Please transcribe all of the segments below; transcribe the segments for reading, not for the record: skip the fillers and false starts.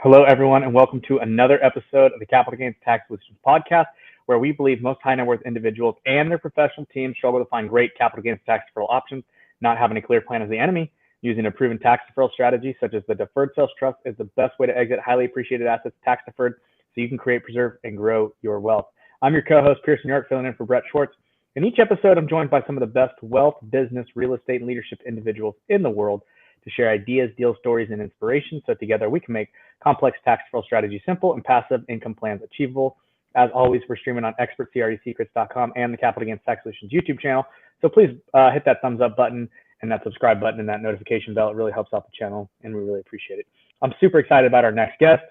Hello, everyone, and welcome to another episode of the Capital Gains Tax Solutions podcast, where we believe most high net worth individuals and their professional teams struggle to find great capital gains tax deferral options. Not having a clear plan is the enemy. Using a proven tax deferral strategy, such as the Deferred Sales Trust, is the best way to exit highly appreciated assets tax deferred so you can create, preserve, and grow your wealth. I'm your co-host, Pearson York, filling in for Brett Swarts. In each episode, I'm joined by some of the best wealth, business, real estate, and leadership individuals in the world to share ideas, deal stories, and inspiration so together we can make complex tax deferral strategies simple and passive income plans achievable. As always, we're streaming on expertcresecrets.com and the Capital Gains Tax Solutions YouTube channel. So please hit that thumbs up button and that subscribe button and that notification bell. It really helps out the channel, and we really appreciate it. I'm super excited about our next guest.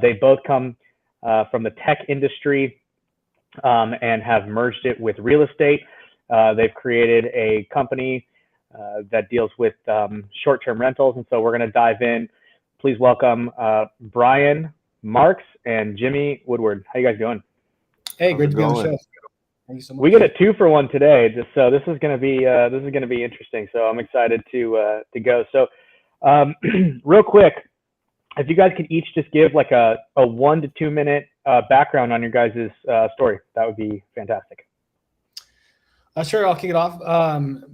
They both come from the tech industry and have merged it with real estate. They've created a company that deals with short-term rentals, and so we're going to dive in. Please welcome Bryan, Marcus, and Jimmy Woodard. How you guys doing? Hey, great to be on the show. Thank you so much. We get a 2-for-1 today, so this is going to be interesting. So I'm excited to go. So real quick, if you guys could each just give like a 1 to 2 minute background on your guys' story, that would be fantastic. Sure, I'll kick it off.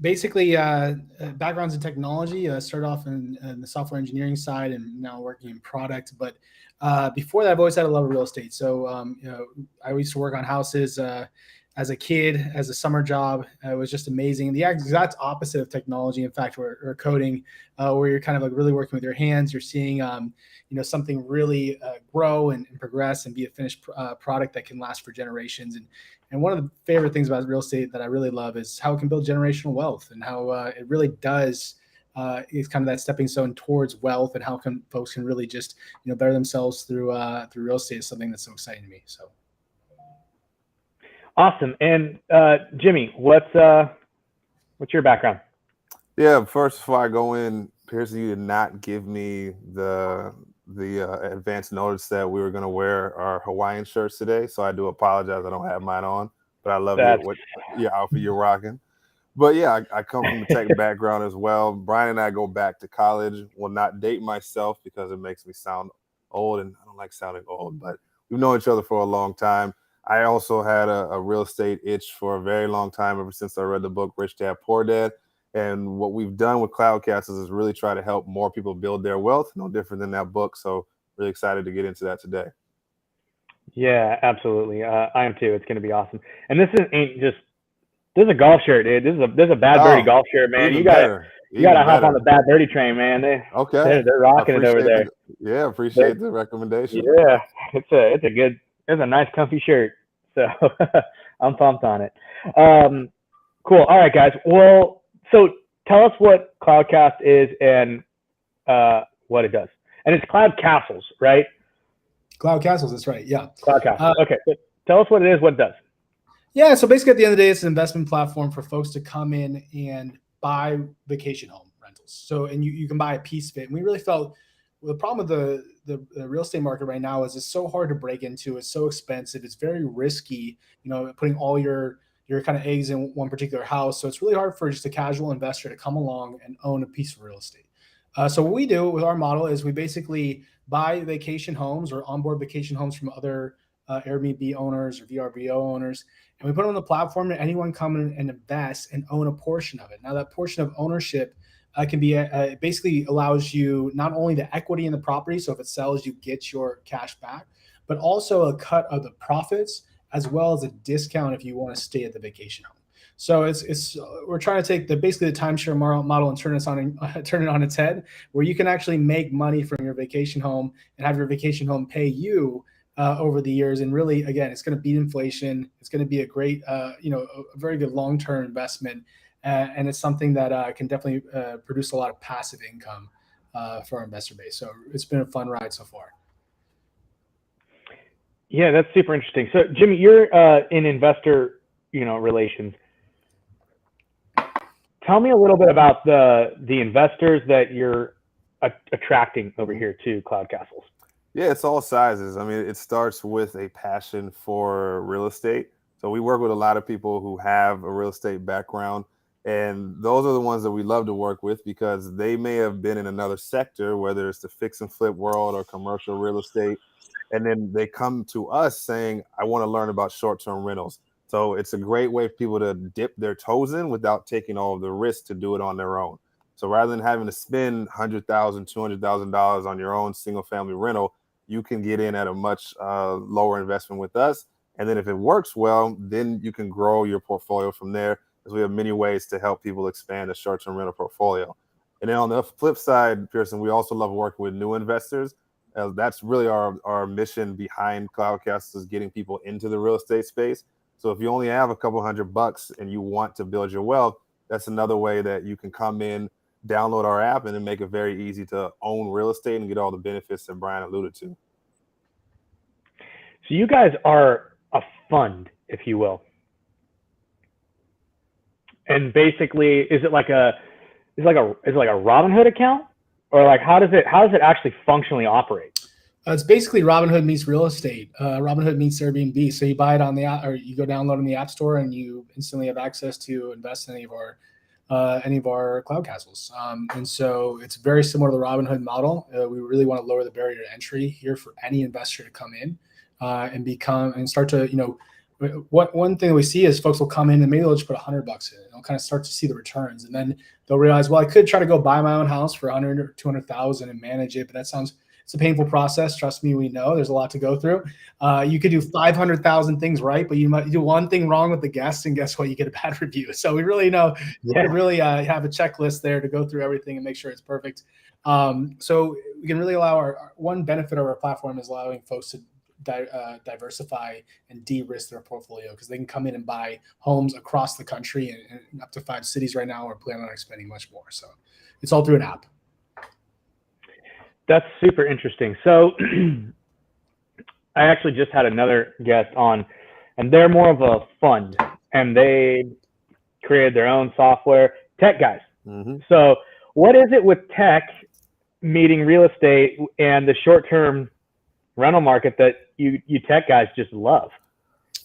Basically, backgrounds in technology. Started off in the software engineering side and now working in product. But before that, I've always had a love of real estate. So I used to work on houses as a kid, as a summer job. It was just amazing. The exact opposite of technology, in fact, or coding, where you're kind of like really working with your hands. You're seeing something really grow and progress and be a finished product that can last for generations. And one of the favorite things about real estate that I really love is how it can build generational wealth and how it really does is kind of that stepping stone towards wealth, and how folks can really just better themselves through real estate is something that's so exciting to me. So awesome. And Jimmy, what's your background? Yeah, first, before I go in, Pearson, you did not give me the advance notice that we were going to wear our Hawaiian shirts today, so I do apologize. I don't have mine on, but I love what outfit you're rocking. But yeah, I come from the tech background as well. Bryan and I go back to college. Will not date myself because it makes me sound old, and I don't like sounding old, but we've known each other for a long time. I also had a real estate itch for a very long time, ever since I read the book Rich Dad Poor Dad. And what we've done with Cloudcastles is really try to help more people build their wealth, no different than that book. So really excited to get into that today. Yeah, absolutely. I am too. It's going to be awesome. And this is a golf shirt, dude. This is a Bad Birdie golf shirt, man. You gotta hop on the Bad Birdie train, man. They're rocking it over there. Appreciate the recommendation. Yeah, it's a nice comfy shirt. So I'm pumped on it. Cool. All right, guys. Well, so tell us what Cloudcast is and what it does. And it's Cloud Castles, right? Cloud Castles, that's right. Yeah. Cloud Castles. Okay. So tell us what it is, what it does. Yeah. So basically, at the end of the day, it's an investment platform for folks to come in and buy vacation home rentals. So, and you can buy a piece of it. And we really felt the problem with the real estate market right now is it's so hard to break into. It's so expensive. It's very risky, putting all your kind of eggs in one particular house. So it's really hard for just a casual investor to come along and own a piece of real estate. So what we do with our model is we basically buy vacation homes or onboard vacation homes from other Airbnb owners or VRBO owners, and we put them on the platform, and anyone come in and invest and own a portion of it. Now that portion of ownership can be basically allows you not only the equity in the property, so if it sells, you get your cash back, but also a cut of the profits, as well as a discount if you want to stay at the vacation home. So we're trying to take basically the timeshare model and turn it on its head, where you can actually make money from your vacation home and have your vacation home pay you over the years. And really, again, it's going to beat inflation. It's going to be a great, a very good long-term investment, and it's something that can definitely produce a lot of passive income for our investor base. So it's been a fun ride so far. Yeah, that's super interesting. So, Jimmy, you're in investor, relations. Tell me a little bit about the investors that you're attracting over here to Cloud Castles. Yeah, it's all sizes. I mean, it starts with a passion for real estate. So we work with a lot of people who have a real estate background And those are the ones that we love to work with because they may have been in another sector, whether it's the fix and flip world or commercial real estate. And then they come to us saying, I want to learn about short-term rentals. So it's a great way for people to dip their toes in without taking all of the risk to do it on their own. So rather than having to spend $100,000, $200,000 on your own single family rental, you can get in at a much lower investment with us. And then if it works well, then you can grow your portfolio from there, because we have many ways to help people expand a short-term rental portfolio. And then on the flip side, Pearson, we also love working with new investors. That's really our mission behind Cloudcast, is getting people into the real estate space. So if you only have a couple $100 and you want to build your wealth, that's another way that you can come in, download our app, and then make it very easy to own real estate and get all the benefits that Bryan alluded to. So you guys are a fund, if you will. And basically, is it like a Robinhood account, or like how does it actually functionally operate? It's basically Robinhood meets real estate. Robinhood meets Airbnb. So you buy it on the app, or you go download on the App Store, and you instantly have access to invest in any of our cloud castles. And so it's very similar to the Robinhood model. We really want to lower the barrier to entry here for any investor to come in and start to, one thing that we see is folks will come in and maybe they'll just put $100 in, and they'll kind of start to see the returns, and then they'll realize, well, I could try to go buy my own house for 100 or 200,000 and manage it, but it's a painful process. Trust me, we know there's a lot to go through. You could do 500,000 things right, but you might do one thing wrong with the guests, and guess what? You get a bad review. So we really know you really have a checklist there to go through everything and make sure it's perfect. So we can really allow our one benefit of our platform is allowing folks to diversify and de-risk their portfolio, because they can come in and buy homes across the country and up to 5 cities right now. We're planning on expanding much more. So it's all through an app. That's super interesting. So I actually just had another guest on, and they're more of a fund, and they created their own software, tech guys. Mm-hmm. So what is it with tech meeting real estate and the short-term rental market that you tech guys just love?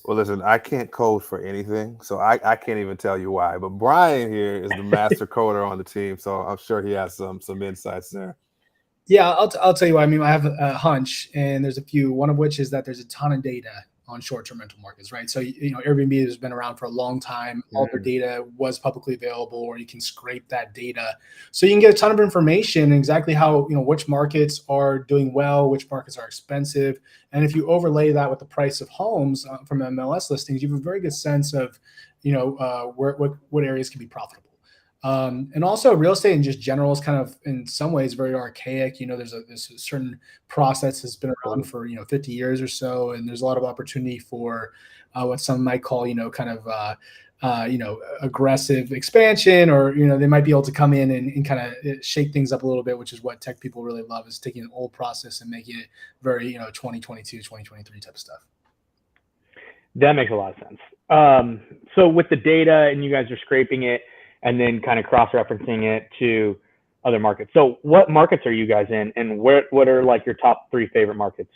Well, listen, I can't code for anything, so I can't even tell you why. But Bryan here is the master coder on the team, so I'm sure he has some insights there. Yeah, I'll tell you what. I mean, I have a hunch, and there's a few. One of which is that there's a ton of data on short-term rental markets, right? So, Airbnb has been around for a long time. All their data was publicly available, or you can scrape that data. So you can get a ton of information, exactly how, which markets are doing well, which markets are expensive. And if you overlay that with the price of homes from MLS listings, you have a very good sense of, what areas can be profitable. And also real estate in just general is kind of, in some ways, very archaic. There's a certain process that's been around for, 50 years or so. And there's a lot of opportunity for what some might call, aggressive expansion, or, they might be able to come in and kind of shake things up a little bit, which is what tech people really love, is taking an old process and making it very, 2022, 2023 type of stuff. That makes a lot of sense. So with the data, and you guys are scraping it and then kind of cross-referencing it to other markets. So what markets are you guys in, and what are like your top 3 favorite markets?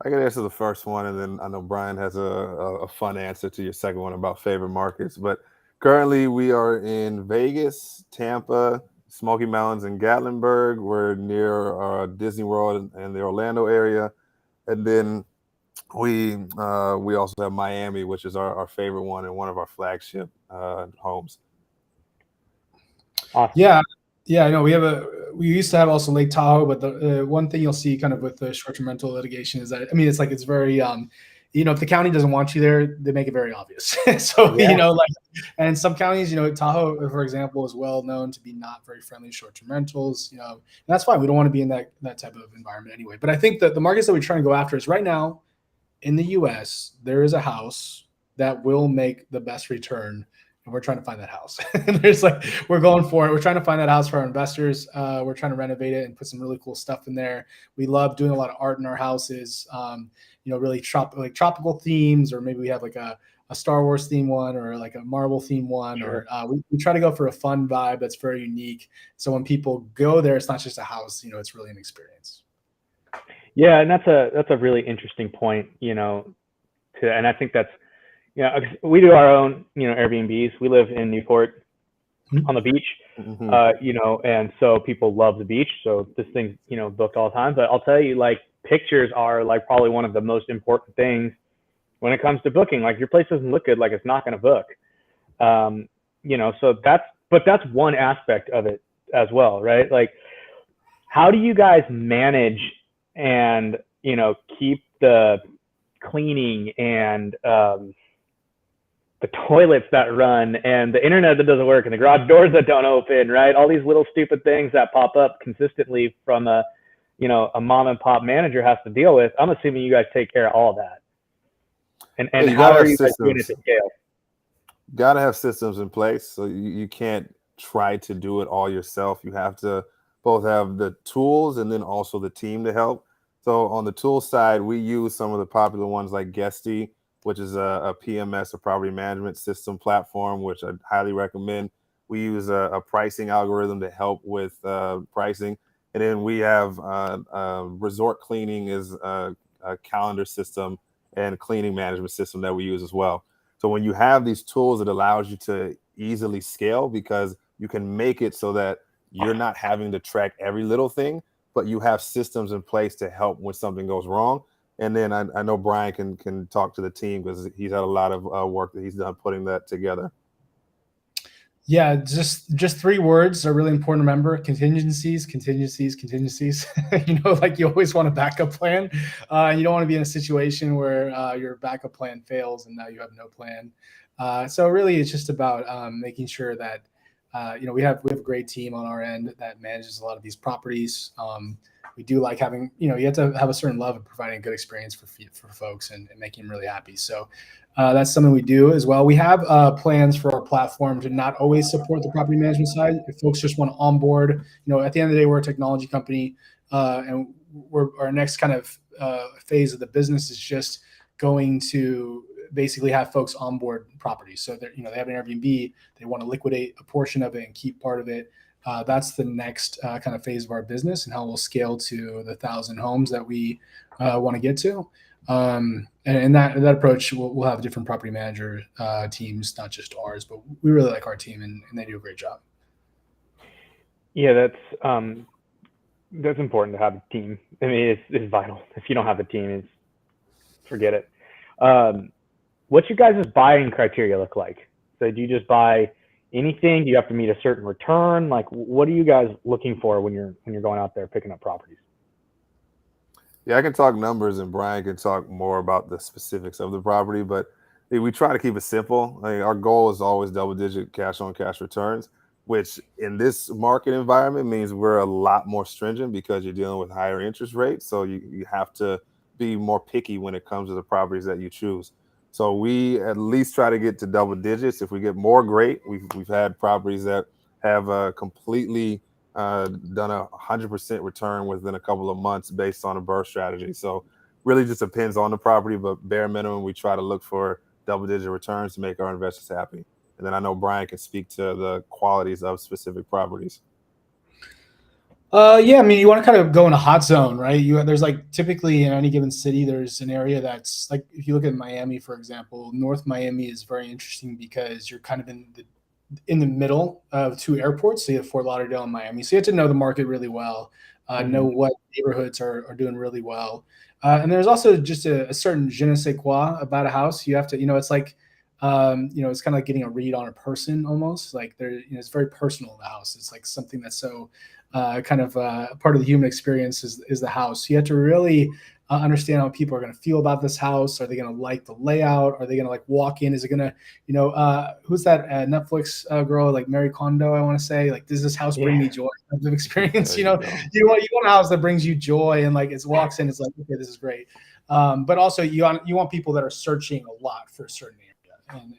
I can answer the first one, and then I know Bryan has a fun answer to your second one about favorite markets. But currently we are in Vegas, Tampa, Smoky Mountains, and Gatlinburg. We're near Disney World and the Orlando area. And then we also have Miami, which is our favorite one and one of our flagship homes. Awesome. Yeah, I know we used to have also Lake Tahoe, but the one thing you'll see kind of with the short-term rental litigation is that, it's very, if the county doesn't want you there, they make it very obvious. So, and some counties, Tahoe, for example, is well known to be not very friendly to short-term rentals, and that's fine. We don't want to be in that type of environment anyway. But I think that the markets that we're trying to go after is right now, in the U.S., there is a house that will make the best return, and we're trying to find that house. We're going for it. We're trying to find that house for our investors. We're trying to renovate it and put some really cool stuff in there. We love doing a lot of art in our houses, really tropical themes, or maybe we have like a Star Wars theme one, or like a Marvel theme one, or we try to go for a fun vibe that's very unique. So when people go there, it's not just a house, it's really an experience. Yeah, and that's a really interesting point, and I think that's Yeah, we do our own, Airbnbs. We live in Newport on the beach, and so people love the beach. So this thing's, booked all the time. But I'll tell you, like, pictures are like probably one of the most important things when it comes to booking. Like, your place doesn't look good, like, it's not going to book. So that's one aspect of it as well, right? Like, how do you guys manage and, keep the cleaning and the toilets that run and the internet that doesn't work and the garage doors that don't open, right? All these little stupid things that pop up consistently from a mom and pop manager has to deal with. I'm assuming you guys take care of all of that. And how are you guys doing it to scale? Got to have systems in place. So you can't try to do it all yourself. You have to both have the tools and then also the team to help. So on the tool side, we use some of the popular ones like Guesty, which is a PMS, a property management system platform, which I highly recommend. We use a pricing algorithm to help with pricing. And then we have Resort Cleaning is a calendar system and cleaning management system that we use as well. So when you have these tools, it allows you to easily scale because you can make it so that you're not having to track every little thing, but you have systems in place to help when something goes wrong. And then I know Bryan can talk to the team because he's had a lot of work that he's done putting that together. Yeah, just 3 words are really important to remember: contingencies. Like, you always want a backup plan. You don't want to be in a situation where your backup plan fails and now you have no plan. So really, it's just about making sure that we have a great team on our end that manages a lot of these properties. We do like having, you have to have a certain love of providing a good experience for folks and making them really happy. So that's something we do as well. We have plans for our platform to not always support the property management side. If folks just want to onboard, at the end of the day, we're a technology company, and our next kind of phase of the business is just going to basically have folks onboard properties. So they have an Airbnb, they want to liquidate a portion of it and keep part of it. That's the next kind of phase of our business and how we'll scale to the 1,000 homes that we want to get to. And that approach, we'll have different property manager teams, not just ours, but we really like our team and they do a great job. Yeah, that's important to have a team. I mean, it's vital. If you don't have a team, forget it. What's your guys' buying criteria look like? So do you just buy anything? Do you have to meet a certain return? Like, what are you guys looking for when you're going out there picking up properties? Yeah, I can talk numbers and Bryan can talk more about the specifics of the property, but we try to keep it simple. Like, our goal is always double-digit cash-on-cash returns, which in this market environment means we're a lot more stringent because you're dealing with higher interest rates. So you have to be more picky when it comes to the properties that you choose. So we at least try to get to double digits. If we get more, great. We've had properties that have completely done 100% return within a couple of months based on a burst strategy. So really just depends on the property, but bare minimum, we try to look for double-digit returns to make our investors happy. And then I know Bryan can speak to the qualities of specific properties. Yeah, I mean, you want to kind of go in a hot zone, right? There's like typically in any given city, there's an area that's like, if you look at Miami, for example, North Miami is very interesting because you're kind of in the middle of 2 airports. So you have Fort Lauderdale and Miami. So you have to know the market really well, know what neighborhoods are doing really well. And there's also just a certain je ne sais quoi about a house. You have to, it's like, it's kind of like getting a read on a person almost. Like it's very personal, the house. It's like something that's so kind of part of the human experience is the house. You have to really understand how people are going to feel about this house. Are they going to like the layout? Are they going to like walk in? Is it going to, who's that Netflix girl, like Mary Kondo, I want to say, like, does this house bring me joy of experience? You want a house that brings you joy and like it walks in, it's like, okay, this is great. But also you want people that are searching a lot for a certain area.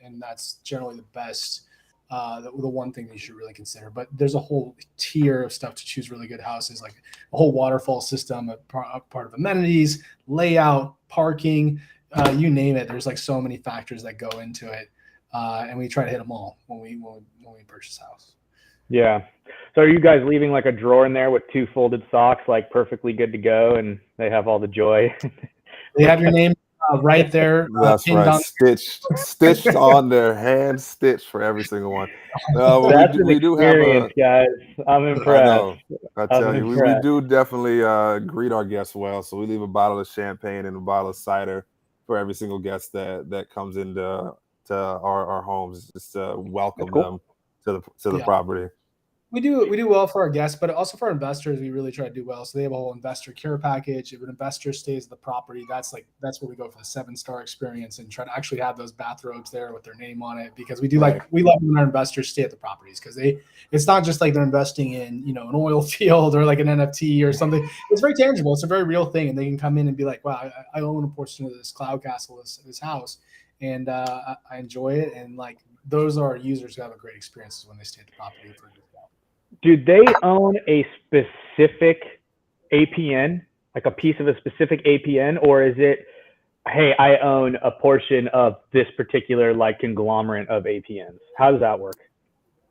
And that's generally the best, the one thing that you should really consider. But there's a whole tier of stuff to choose really good houses, like a whole waterfall system, a part of amenities, layout, parking, you name it. There's like so many factors that go into it, and we try to hit them all when we purchase a house. Yeah. So are you guys leaving like a drawer in there with 2 folded socks, like perfectly good to go, and they have all the joy? They have your name right there. That's Pinned right. on. Stitched on their hand, stitched for every single one. But That's an we do have experience, guys. I'm I impressed. know. I I'm tell you, we impressed. do definitely greet our guests well. So we leave a bottle of champagne and a bottle of cider for every single guest that comes into our homes, just to welcome them to the property. We do well for our guests, but also for our investors, we really try to do well. So they have a whole investor care package. If an investor stays at the property, that's where we go for the 7-star experience and try to actually have those bathrobes there with their name on it, because we love when our investors stay at the properties, because it's not just like they're investing in an oil field or like an NFT or something. It's very tangible. It's a very real thing, and they can come in and be like, wow, I own a portion of this cloud castle, this house, and I enjoy it. And like, those are our users who have a great experiences when they stay at the property for. Do they own a specific APN, like a piece of a specific APN, or is it, hey, I own a portion of this particular like conglomerate of APNs? How does that work?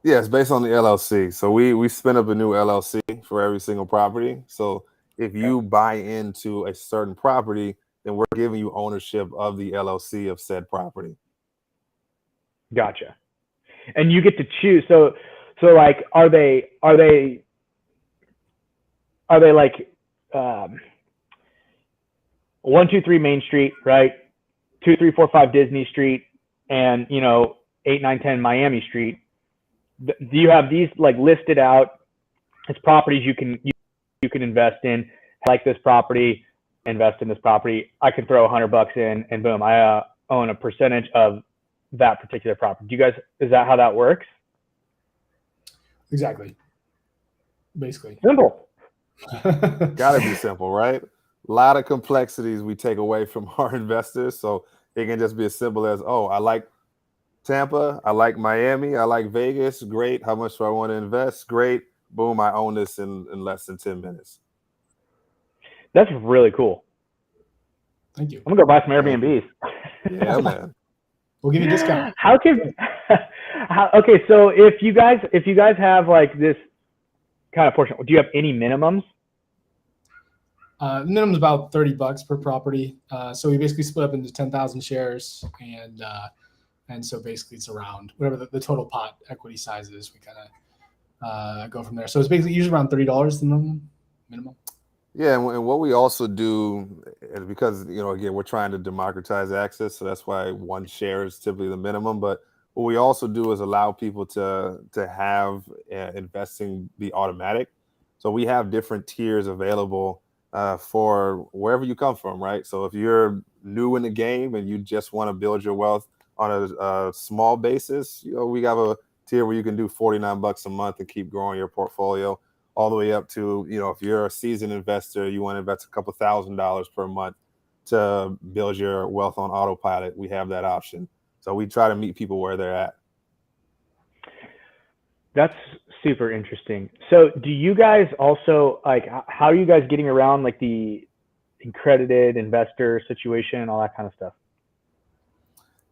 Yeah, it's based on the LLC. So we spin up a new LLC for every single property. So if you buy into a certain property, then we're giving you ownership of the LLC of said property. Gotcha. And you get to choose. So like, are they like 123 Main Street, right? 2, 3, 4, 5 Disney Street, and 8, 9, 10 Miami Street? Do you have these like listed out as properties you can invest in? Like this property, invest in this property. I can throw $100 in, and boom, I own a percentage of that particular property. Do you guys? Is that how that works? Exactly. Basically. Simple. Gotta be simple, right? A lot of complexities we take away from our investors. So it can just be as simple as, oh, I like Tampa, I like Miami, I like Vegas. Great. How much do I want to invest? Great. Boom, I own this in less than 10 minutes. That's really cool. Thank you. I'm gonna go buy some Airbnbs. Yeah, man. We'll give you a discount. Okay, so if you guys have like this kind of portion, do you have any minimums? Minimum's about $30 per property. So we basically split up into 10,000 shares, and so basically it's around whatever the total pot equity size is. We kind of go from there. So it's basically usually around $30 the minimum. Yeah, and what we also do is because, again, we're trying to democratize access, so that's why one share is typically the minimum. But what we also do is allow people to have investing be automatic. So we have different tiers available for wherever you come from, right? So if you're new in the game and you just want to build your wealth on a small basis, we have a tier where you can do $49 a month and keep growing your portfolio, all the way up to, if you're a seasoned investor, you want to invest a couple $1,000s per month to build your wealth on autopilot. We have that option. So we try to meet people where they're at. That's super interesting. So do you guys also, like, how are you guys getting around like the accredited investor situation and all that kind of stuff?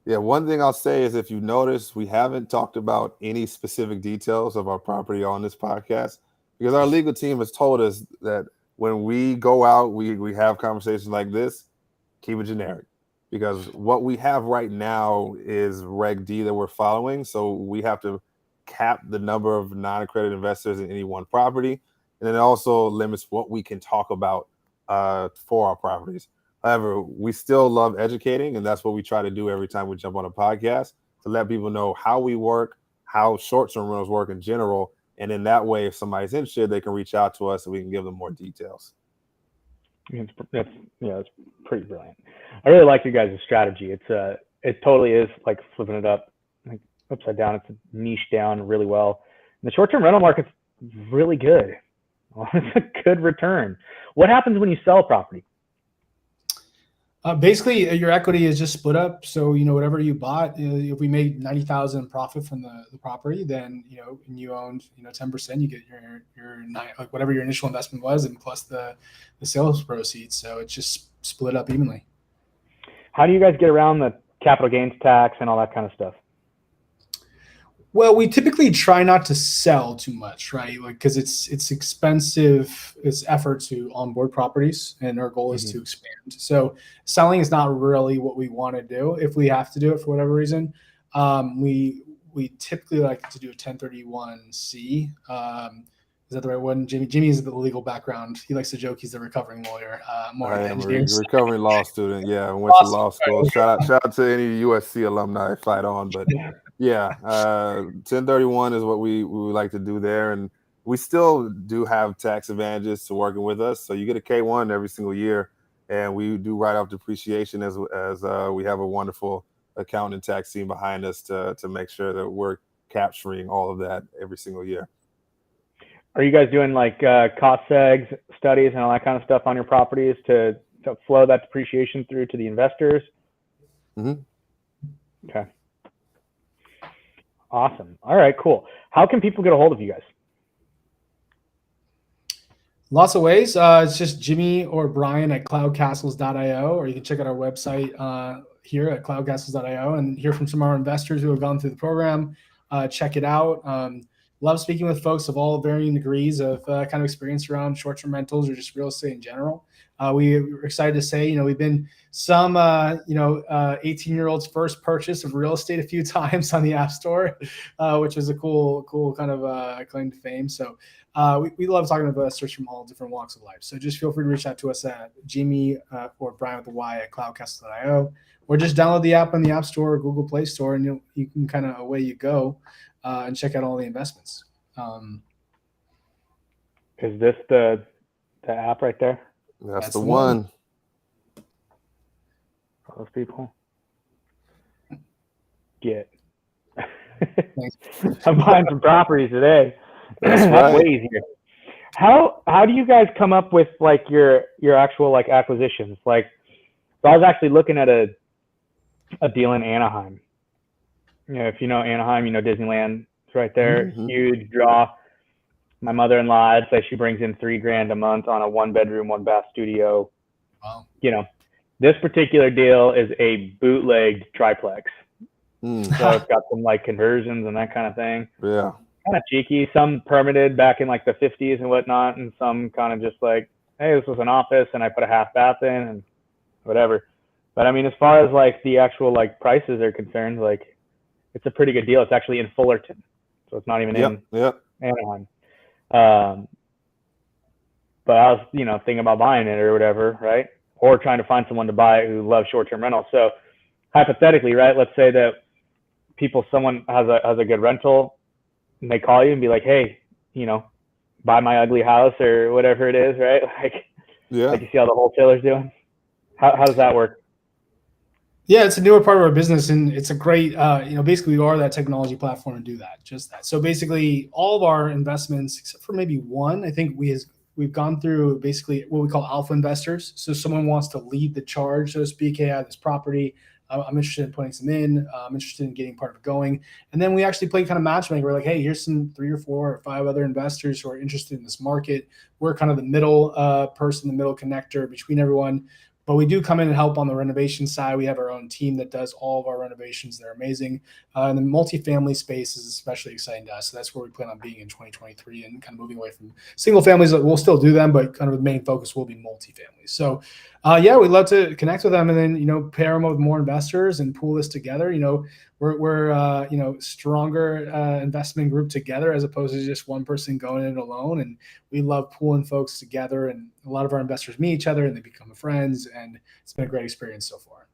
Yeah, one thing I'll say is, if you notice, we haven't talked about any specific details of our property on this podcast, because our legal team has told us that when we go out, we have conversations like this, keep it generic, because what we have right now is Reg D that we're following. So we have to cap the number of non-accredited investors in any one property. And then it also limits what we can talk about for our properties. However, we still love educating, and that's what we try to do every time we jump on a podcast, to let people know how we work, how short-term rentals work in general. And in that way, if somebody's interested, they can reach out to us and we can give them more details. That's pretty brilliant. I really like you guys' strategy. It totally is like flipping it up, like upside down. It's niche down really well. And the short-term rental market's really good. It's a good return. What happens when you sell a property? Basically, your equity is just split up. So, whatever you bought, if we made $90,000 profit from the property, then, and you owned, 10%, you get your whatever your initial investment was, and plus the sales proceeds. So it's just split up evenly. How do you guys get around the capital gains tax and all that kind of stuff? Well, we typically try not to sell too much, right? Like, because it's expensive, it's effort to onboard properties, and our goal is to expand. So selling is not really what we want to do. If we have to do it for whatever reason, we typically like to do a 1031C. Is that the right one? Jimmy is the legal background. He likes to joke he's the recovering lawyer. More I am a engineers. recovering law student. Yeah, I went to law school. Shout out to any USC alumni fight on. But yeah, 1031 is what we like to do there. And we still do have tax advantages to working with us. So you get a K1 every single year. And we do write off depreciation as we have a wonderful accounting and tax team behind us to make sure that we're capturing all of that every single year. Are you guys doing like cost segs studies and all that kind of stuff on your properties to flow that depreciation through to the investors? Okay. Awesome. All right, cool. How can people get a hold of you guys? Lots of ways. It's just Jimmy or Bryan at cloudcastles.io, or you can check out our website here at cloudcastles.io and hear from some of our investors who have gone through the program. Check it out. Love speaking with folks of all varying degrees of kind of experience around short-term rentals or just real estate in general. We're excited to say, we've been some, 18-year-olds first purchase of real estate a few times on the App Store, which is a cool kind of claim to fame. So we love talking to investors from all different walks of life. So just feel free to reach out to us at Jimmy or Bryan with a Y at cloudcastle.io, or just download the app on the App Store or Google Play Store, and you can kind of away you go and check out all the investments. Is this the app right there? That's the one. For those people. Get. I'm buying some properties today. That's right. Way easier. How do you guys come up with like your actual like acquisitions? Like, so I was actually looking at a deal in Anaheim. If you know Anaheim, Disneyland. It's right there. Huge draw. My mother-in-law, I'd say she brings in $3,000 a month on a 1-bedroom, 1-bath studio. Wow. This particular deal is a bootlegged triplex. So it's got some like conversions and that kind of thing. Yeah. Kind of cheeky. Some permitted back in like the 50s and whatnot, and some kind of just like, hey, this was an office and I put a half bath in and whatever. But I mean, as far as like the actual like prices are concerned, like it's a pretty good deal. It's actually in Fullerton, so it's not even in Anaheim. But I was, thinking about buying it or whatever, right? Or trying to find someone to buy it who loves short-term rentals. So hypothetically, right? Let's say that someone has a good rental, and they call you and be like, hey, buy my ugly house or whatever it is, right? Like you see how the wholesalers doing. How does that work? Yeah, it's a newer part of our business, and it's a great, basically we are that technology platform to do just that. So basically all of our investments, except for maybe one, I think we've gone through basically what we call alpha investors. So someone wants to lead the charge, so to speak. Hey, I have this property. I'm interested in putting some in. I'm interested in getting part of it going. And then we actually play kind of matchmaker. We're like, hey, here's some 3 or 4 or 5 other investors who are interested in this market. We're kind of the middle person, the middle connector between everyone. But we do come in and help on the renovation side. We have our own team that does all of our renovations. They're amazing. And the multifamily space is especially exciting to us. So that's where we plan on being in 2023 and kind of moving away from single families. We'll still do them, but kind of the main focus will be multifamily. So we'd love to connect with them and then, pair them with more investors and pool this together. We're stronger investment group together as opposed to just one person going in alone. And we love pooling folks together, and a lot of our investors meet each other and they become friends, and it's been a great experience so far.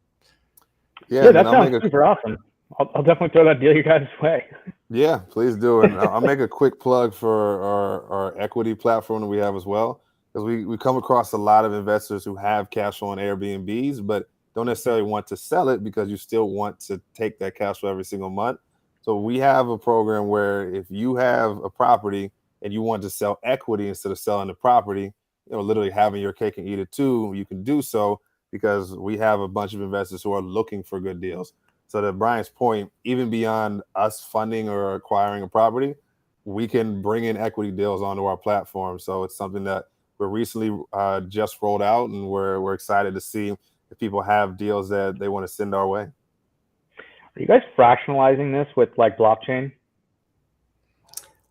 Yeah, that sounds super awesome. I'll definitely throw that deal you guys' way. Yeah, please do. And I'll make a quick plug for our equity platform that we have as well, because we come across a lot of investors who have cash flow on Airbnbs, but don't necessarily want to sell it because you still want to take that cash flow every single month. So we have a program where if you have a property and you want to sell equity instead of selling the property, literally having your cake and eat it too, you can do so because we have a bunch of investors who are looking for good deals. So to Bryan's point, even beyond us funding or acquiring a property, we can bring in equity deals onto our platform. So it's something that we're recently just rolled out, and we're excited to see if people have deals that they want to send our way. Are you guys fractionalizing this with like blockchain?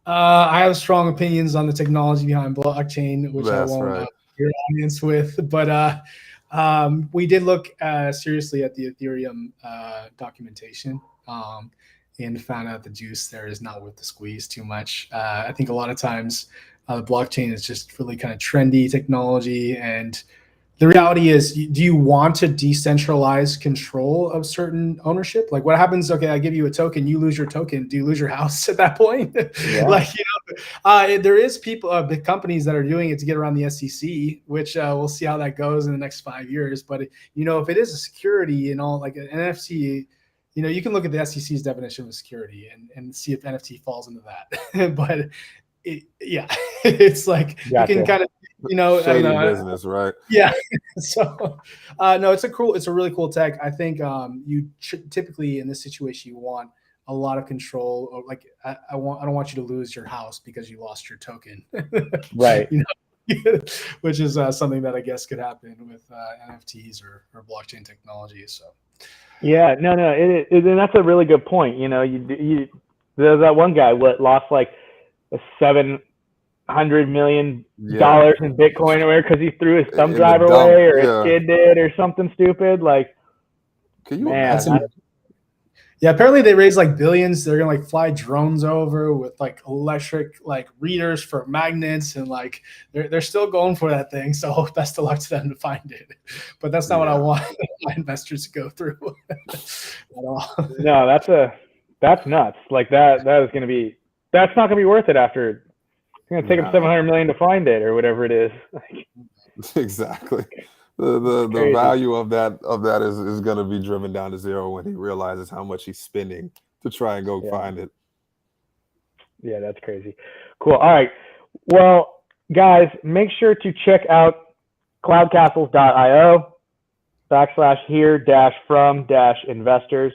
I have strong opinions on the technology behind blockchain, which I That's won't right. your audience with. But we did look seriously at the Ethereum documentation and found out the juice there is not worth the squeeze too much. I think a lot of times the blockchain is just really kind of trendy technology, and the reality is, do you want to decentralize control of certain ownership? Like what happens? Okay, I give you a token, you lose your token. Do you lose your house at that point? Yeah. Like, there is people, big companies that are doing it to get around the SEC, which we'll see how that goes in the next 5 years. But if it is a security and all, like an NFT, you can look at the SEC's definition of security and see if NFT falls into that. But it's like Gotcha. you can kind of, shady business, right? Yeah. So, no, it's a really cool tech. I think you typically in this situation you want a lot of control. Or like I don't want you to lose your house because you lost your token. Right. Which is something that I guess could happen with NFTs or blockchain technology. So. Yeah, no, and that's a really good point. There's that one guy lost like $700 million in Bitcoin or whatever because he threw his thumb drive away, or his kid did, or something stupid. Like, can you imagine? Yeah, apparently they raised like billions. They're gonna like fly drones over with like electric like readers for magnets, and like they're still going for that thing. So best of luck to them to find it. But that's not what I want my investors to go through at all. No, that's nuts. Like that's not gonna be worth it after. It's gonna take them $700 million to find it, or whatever it is. Exactly. The value of that is going to be driven down to zero when he realizes how much he's spending to try and go find it. Yeah, that's crazy. Cool. All right. Well, guys, make sure to check out cloudcastles.io /here-from-investors.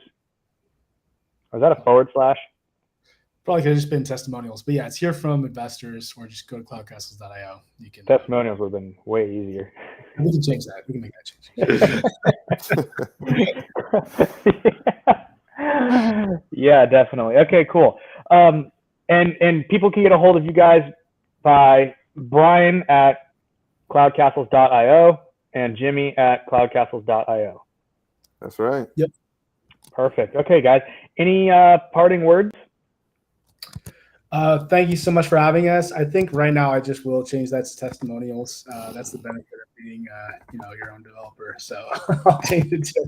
Or is that a forward slash? Probably could have just been testimonials, but yeah, it's here from investors, or just go to cloudcastles.io. You can testimonials would have been way easier. We can change that. We can make that change. Yeah, definitely. Okay, cool. And people can get a hold of you guys by Bryan at cloudcastles.io and Jimmy at cloudcastles.io. That's right. Yep. Perfect. Okay, guys. Any parting words? Thank you so much for having us. I think right now I just will change that to testimonials. That's the benefit of being, your own developer. So I'll change it to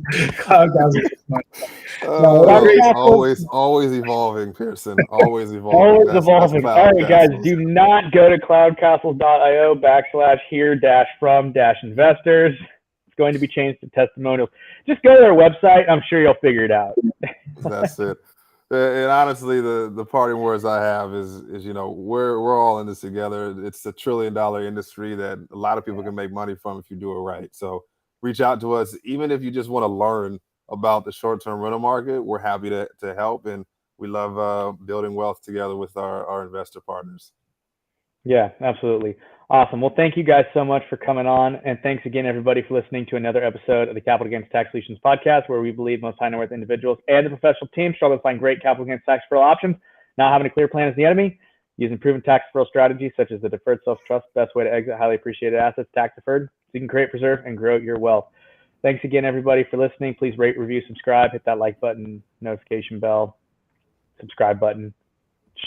always evolving, Pearson. Always evolving. Always evolving. All right, guys, do not go to cloudcastles.io /here-from-investors. It's going to be changed to testimonials. Just go to their website. I'm sure you'll figure it out. That's it. And honestly, the parting words I have is we're all in this together. It's a $1 trillion industry that a lot of people can make money from if you do it right. So reach out to us, even if you just want to learn about the short-term rental market. We're happy to help, and we love building wealth together with our investor partners. Yeah, absolutely. Awesome. Well, thank you guys so much for coming on. And thanks again, everybody, for listening to another episode of the Capital Gains Tax Solutions podcast, where we believe most high net worth individuals and the professional team struggle to find great capital gains tax deferral options. Not having a clear plan is the enemy. Using proven tax deferral strategies such as the Deferred Sales Trust, best way to exit highly appreciated assets tax deferred, so you can create, preserve, and grow your wealth. Thanks again, everybody, for listening. Please rate, review, subscribe, hit that like button, notification bell, subscribe button,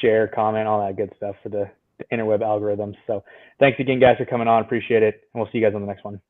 share, comment, all that good stuff for the interweb algorithms. So thanks again, guys, for coming on. Appreciate it. And we'll see you guys on the next one.